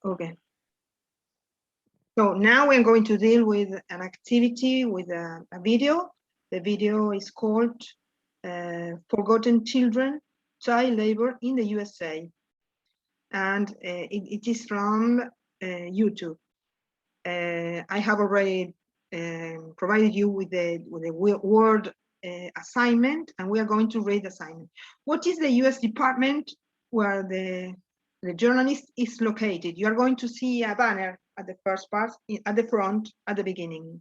Okay. So now we're going to deal with an activity with a video. The video is called Forgotten Children, Child Labor in the USA. And it is from YouTube. I have already provided you with the word assignment, and we are going to read the assignment. What is the US department where the journalist is located? You are going to see a banner at the first part, at the front, at the beginning.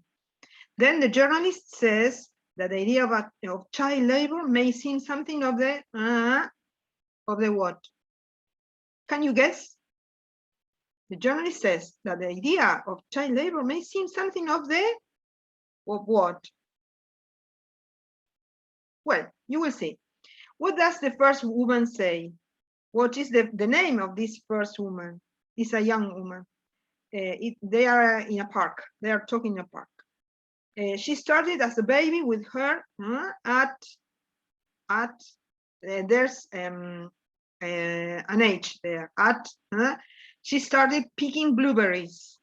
Then the journalist says that the idea of child labor may seem something of the what? Can you guess? The journalist says that the idea of child labor may seem something of what? Well, you will see. What does the first woman say? What is the name of this first woman? It's a young woman. They are in a park. They are talking in a park. She started as a baby with her there's an age there. She started picking blueberries.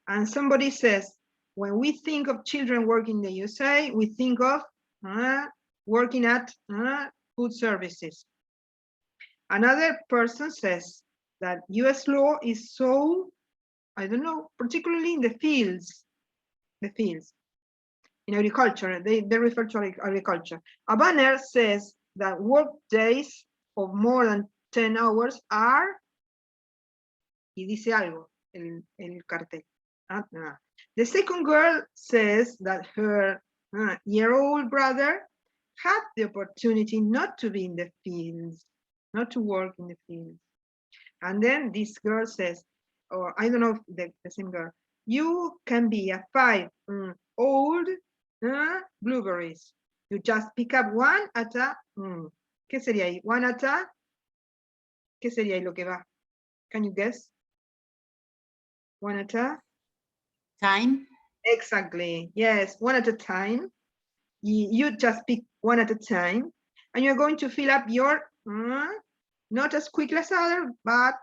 And somebody says, when we think of children working in the USA, we think of working at food services. Agreed person says that US law is so, I don't know, particularly in the fields, in agriculture, they refer to agriculture. A banner says that work days of more than 10 hours are, y dice algo, el cartel. The second girl says that her year-old brother had the opportunity not to be in the fields, not to work in the fields. And then this girl says, or I don't know if the same girl, you can be a 5-old blueberries. You just pick up one at a, ¿qué sería ahí? One at a, ¿qué sería ahí lo que va? Can you guess? One at a? Time. Exactly, yes, one at a time. You just pick one at a time, and you're going to fill up your, not as quick as other, but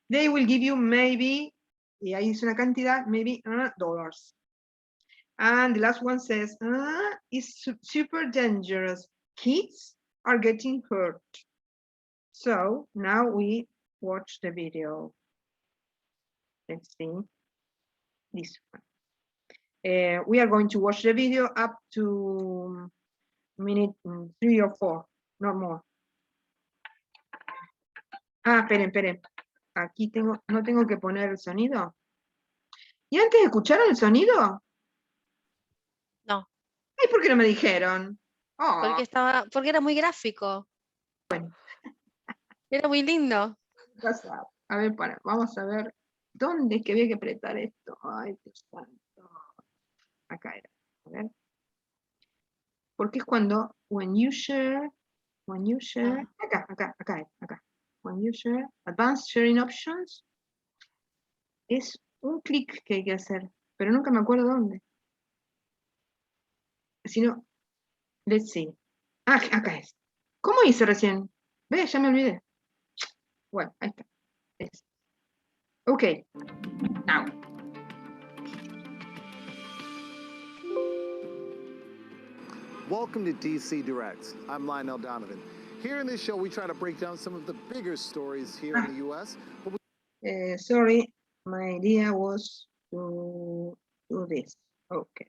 they will give you maybe, y ahí es una cantidad, maybe dollars. And the last one says, it's super dangerous. Kids are getting hurt. So now we watch the video. Let's see this one. We are going to watch the video up to minute 3 or 4, no more. Esperen. Aquí no tengo que poner el sonido. ¿Y antes escucharon el sonido? No. Ay, ¿por qué no me dijeron? Oh. Porque era muy gráfico. Bueno. Era muy lindo. A ver, vamos a ver dónde es que había que apretar esto. Ay, Dios santo. Acá era. A ver. Porque es cuando, when you share, acá. When you share, advanced sharing options, es un clic que hay que hacer, pero nunca me acuerdo dónde. Si no, let's see. Acá es. ¿Cómo hice recién? Ve, ya me olvidé. Bueno, ahí está. Okay, now. Welcome to DC Direct. I'm Lionel Donovan. Here in this show, we try to break down some of the bigger stories here in the U.S. Sorry, my idea was to do this. Okay.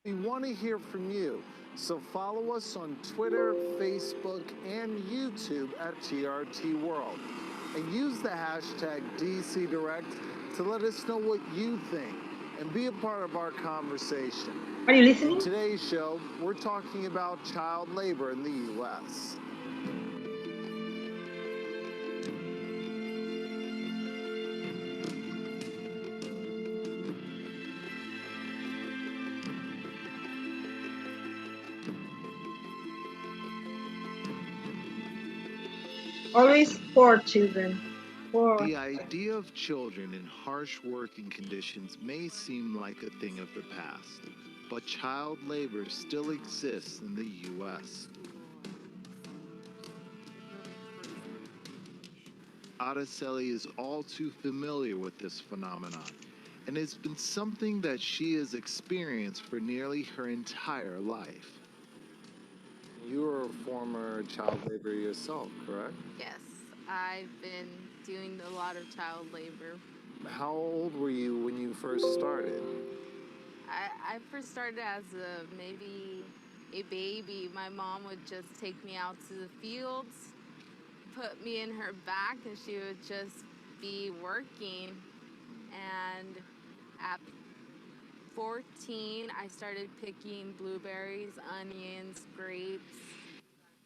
We want to hear from you, so follow us on Twitter, Facebook, and YouTube at TRT World. And use the hashtag DC Direct to let us know what you think and be a part of our conversation. Are you listening? In today's show, we're talking about child labor in the U.S. Always for children. The idea of children in harsh working conditions may seem like a thing of the past, but child labor still exists in the U.S. Araceli is all too familiar with this phenomenon, and it's been something that she has experienced for nearly her entire life. You were a former child laborer yourself, correct? Yes, I've been doing a lot of child labor. How old were you when you first started? I first started as maybe a baby. My mom would just take me out to the fields, put me in her back, and she would just be working. And at 14, I started picking blueberries, onions, grapes.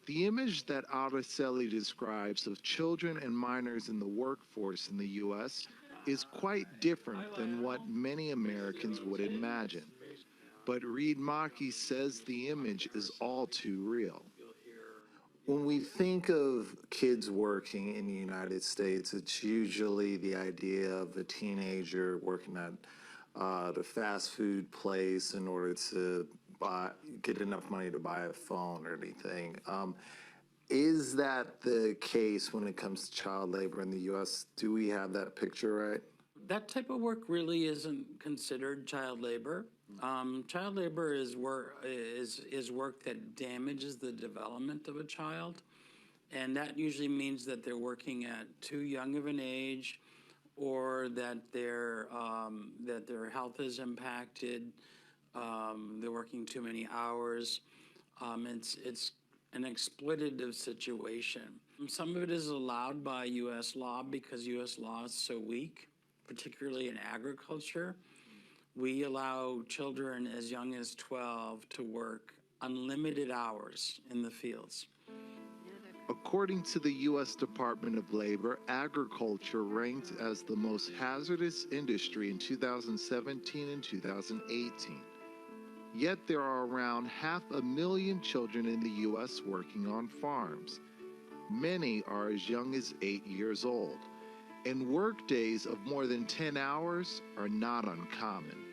The image that Araceli describes of children and minors in the workforce in the U.S. is quite different than what many Americans would imagine. But Reed Maki says the image is all too real. When we think of kids working in the United States, it's usually the idea of a teenager working at the fast food place in order to get enough money to buy a phone or anything. Is that the case when it comes to child labor in the U.S.? Do we have that picture right? That type of work really isn't considered child labor. Child labor is work that damages the development of a child, and that usually means that they're working at too young of an age, or that their health is impacted. They're working too many hours. It's an exploitative situation. Some of it is allowed by U.S. law because U.S. law is so weak, particularly in agriculture. We allow children as young as 12 to work unlimited hours in the fields. According to the U.S. Department of Labor, agriculture ranked as the most hazardous industry in 2017 and 2018. Yet there are around 500,000 children in the U.S. working on farms. Many are as young as 8 years old, and work days of more than 10 hours are not uncommon.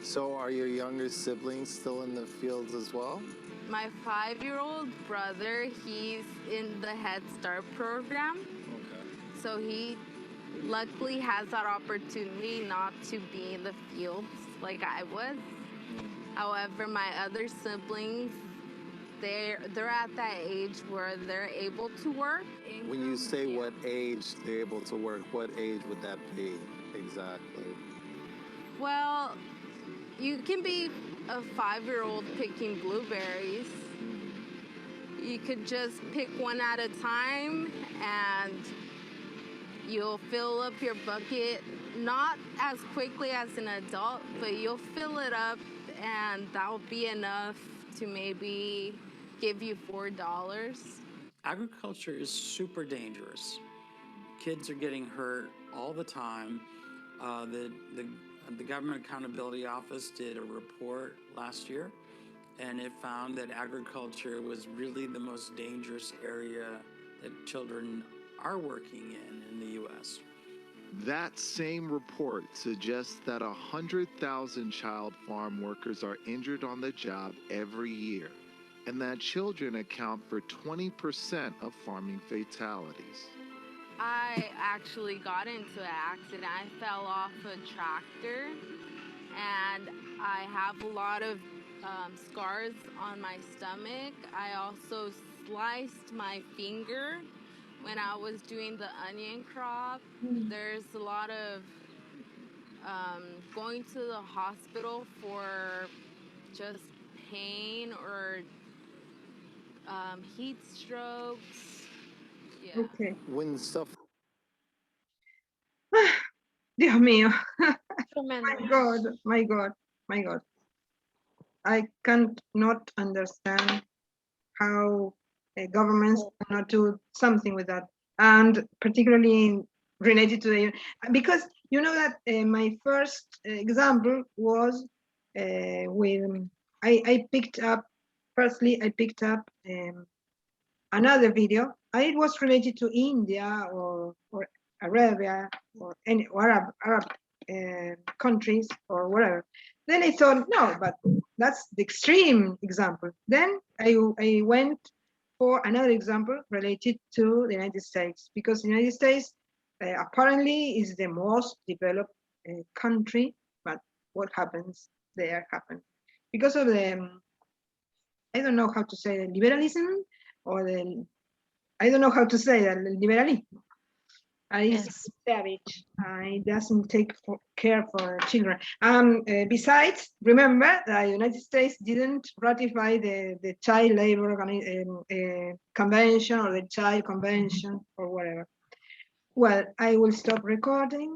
So are your younger siblings still in the fields as well? My 5-year-old brother, he's in the Head Start program. Okay. So he luckily has that opportunity not to be in the fields like I was. However, my other siblings, they're at that age where they're able to work. When you say what age they're able to work, what age would that be exactly? Well, you can be a 5-year-old picking blueberries. You could just pick one at a time and you'll fill up your bucket, not as quickly as an adult, but you'll fill it up and that'll be enough to maybe give you $4. Agriculture is super dangerous. Kids are getting hurt all the time. The Government Accountability Office did a report last year, and it found that agriculture was really the most dangerous area that children are working in the U.S. That same report suggests that 100,000 child farm workers are injured on the job every year, and that children account for 20% of farming fatalities. I actually got into an accident. I fell off a tractor, and I have a lot of scars on my stomach. I also sliced my finger when I was doing the onion crop. There's a lot of going to the hospital for just pain or heat strokes. Yeah. Okay. When stuff Dios mío. Tremendo. My God, my God, my God. I can't not understand how governments cannot do something with that, and particularly related to the, because you know that my first example was with I picked up another video. It was related to India or Arabia or any Arab countries or whatever. Then I thought, no, but that's the extreme example. Then I went for another example related to the United States, because the United States apparently is the most developed country, but what happens there happens because of the I don't know how to say the liberalism or the I don't know how to say that liberalism. It's Yes. savage. It doesn't take care for children. Besides, remember the United States didn't ratify the Child Labour Convention or the Child Convention or whatever. Well, I will stop recording.